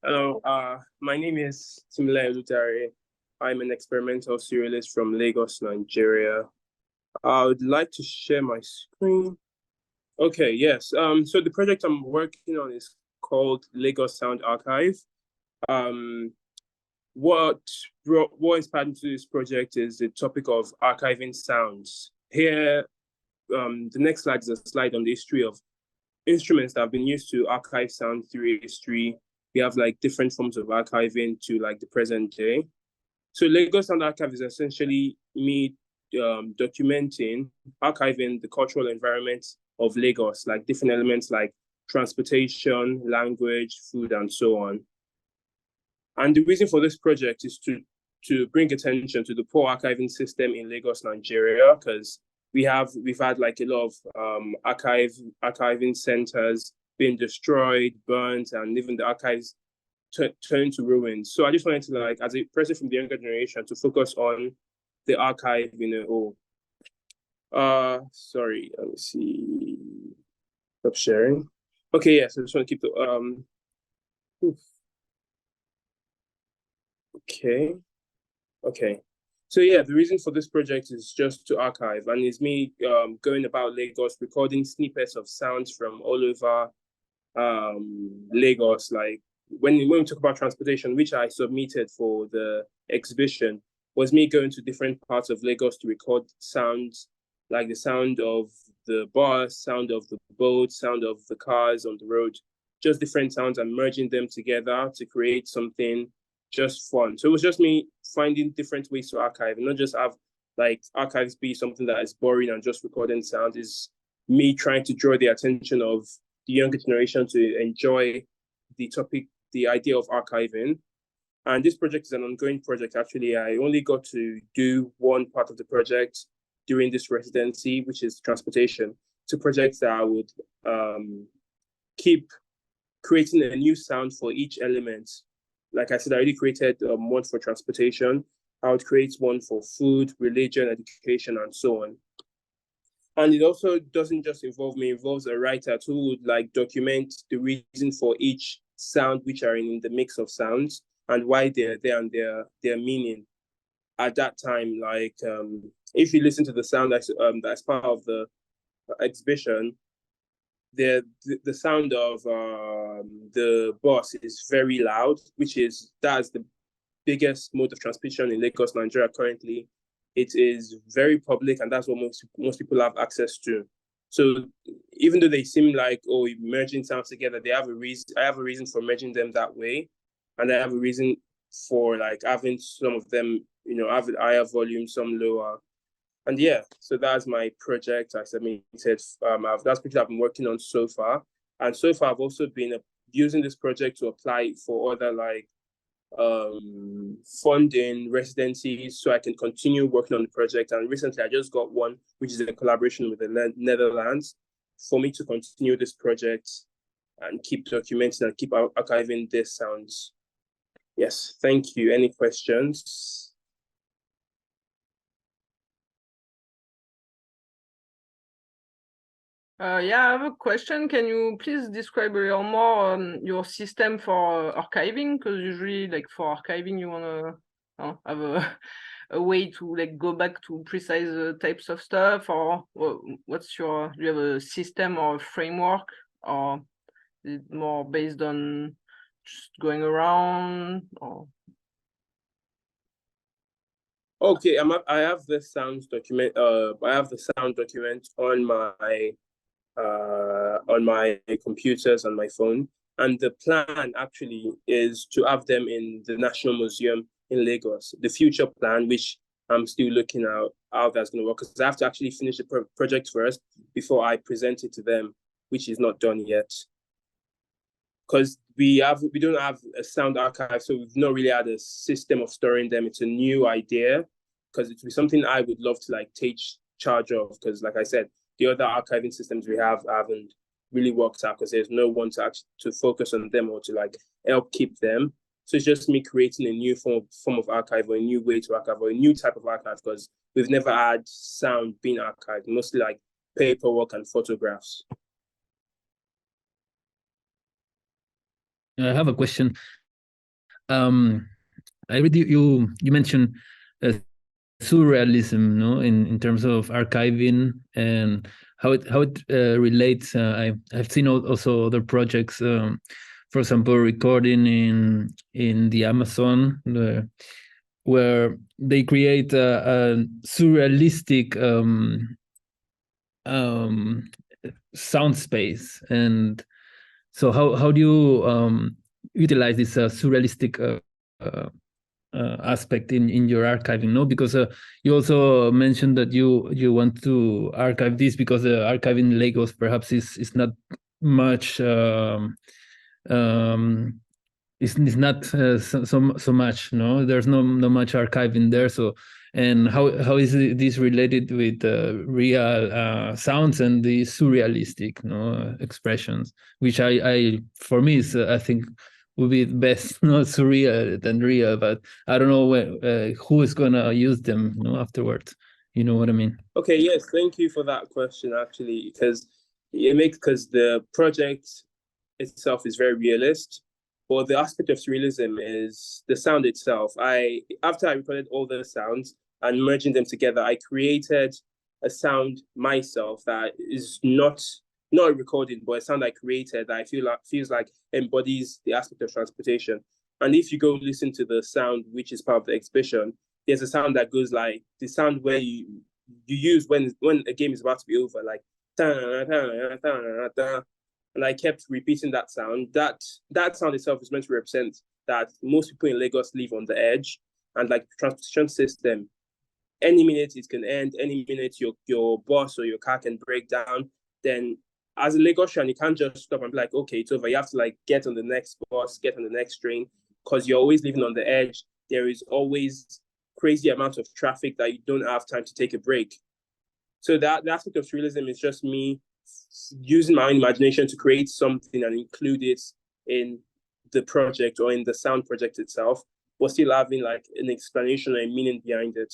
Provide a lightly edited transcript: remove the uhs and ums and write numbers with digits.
Hello, my name is Timilehin Oludare. I'm an experimental surrealist from Lagos, Nigeria. I would like to share my screen. Okay, yes. So the project I'm working on is called Lagos Sound Archive. Um, what what inspired me to this project is the topic of archiving sounds. Here, the next slide is a slide on the history of instruments that have been used to archive sound through history. We have like different forms of archiving to like the present day. So Lagos Sound Archive is essentially me documenting, archiving the cultural environment of Lagos, like different elements like transportation, language, food, and so on. And the reason for this project is to bring attention to the poor archiving system in Lagos, Nigeria, because we've had like a lot of archiving centers being destroyed, burnt, and even the archives turned to ruins. So I just wanted to like, as a person from the younger generation, to focus on the archive in a whole. Sorry, let me see. Stop sharing. Okay, yes, I just want to keep the oof. Okay. So yeah, the reason for this project is just to archive, and it's me going about Lagos, recording snippets of sounds from all over Lagos. Like when we talk about transportation, which I submitted for the exhibition, was me going to different parts of Lagos to record sounds, like the sound of the bus, sound of the boat, sound of the cars on the road, just different sounds and merging them together to create something just fun. So it was just me finding different ways to archive and not just have like archives be something that is boring and just recording sound. Is me trying to draw the attention of the younger generation to enjoy the topic, the idea of archiving. And this project is an ongoing project. Actually, I only got to do one part of the project during this residency, which is transportation. It's a project that I would keep creating a new sound for each element. Like I said, I already created one for transportation. I would create one for food, religion, education, and so on. And it also doesn't just involve me, it involves a writer who would like document the reason for each sound which are in the mix of sounds and why they're there and their meaning at that time. Like if you listen to the sound that's part of the exhibition, the sound of the bus is very loud, that's the biggest mode of transportation in Lagos, Nigeria currently. It is very public, and that's what most people have access to. So even though they seem like merging sounds together, they have a reason. I have a reason for merging them that way, and I have a reason for like having some of them, have higher volume, some lower. And yeah, so that's my project. I submitted. That's the project I've been working on so far. And so far, I've also been using this project to apply for other like funding residencies so I can continue working on the project. And recently, I just got one, which is a collaboration with the Netherlands, for me to continue this project and keep documenting and keep archiving these sounds. Yes, thank you. Any questions? Yeah, I have a question. Can you please describe a little more your system for archiving? Because usually, like for archiving, you wanna have a way to like go back to precise types of stuff, or what's do you have a system or a framework, or is it more based on just going around, or? Okay, I have the sound document. I have the sound document on my computers on my phone. And the plan actually is to have them in the National Museum in Lagos. The future plan, which I'm still looking at how that's going to work, because I have to actually finish the project first before I present it to them, which is not done yet. Because we don't have a sound archive, so we've not really had a system of storing them. It's a new idea, because it would be something I would love to like take charge of. Because like I said, the other archiving systems we haven't really worked out because there's no one to focus on them or to like help keep them. So it's just me creating a new form of archive or a new way to archive or a new type of archive, because we've never had sound being archived, mostly like paperwork and photographs. I have a question. I read you mentioned surrealism, no, in terms of archiving and how it relates. I've seen also other projects, for example, recording in the Amazon, where they create a surrealistic sound space. And so how do you utilize this surrealistic aspect in your archiving? No, because you also mentioned that you want to archive this because the archiving in Lagos perhaps is not much it's not so much, no, there's no much archiving there. So, and how is this related with real sounds and the surrealistic, no, expressions, which I for me is I think would be best not surreal than real, but I don't know who is gonna use them, no, afterwards. You know what I mean? Okay, yes, thank you for that question, actually, because the project itself is very realist, but the aspect of surrealism is the sound itself. After I recorded all the sounds and merging them together, I created a sound myself that is not a recording, but a sound I created that I feel like feels like embodies the aspect of transportation. And if you go listen to the sound, which is part of the exhibition, there's a sound that goes like the sound where you use when a game is about to be over, like and I kept repeating that sound. That sound itself is meant to represent that most people in Lagos live on the edge, and like the transportation system, any minute it can end, any minute your bus or your car can break down. Then as a Lagosian, you can't just stop and be like, okay, it's over. You have to like get on the next bus, get on the next train, because you're always living on the edge. There is always crazy amount of traffic that you don't have time to take a break. So the aspect of surrealism is just me using my own imagination to create something and include it in the project or in the sound project itself, but still having like an explanation or a meaning behind it.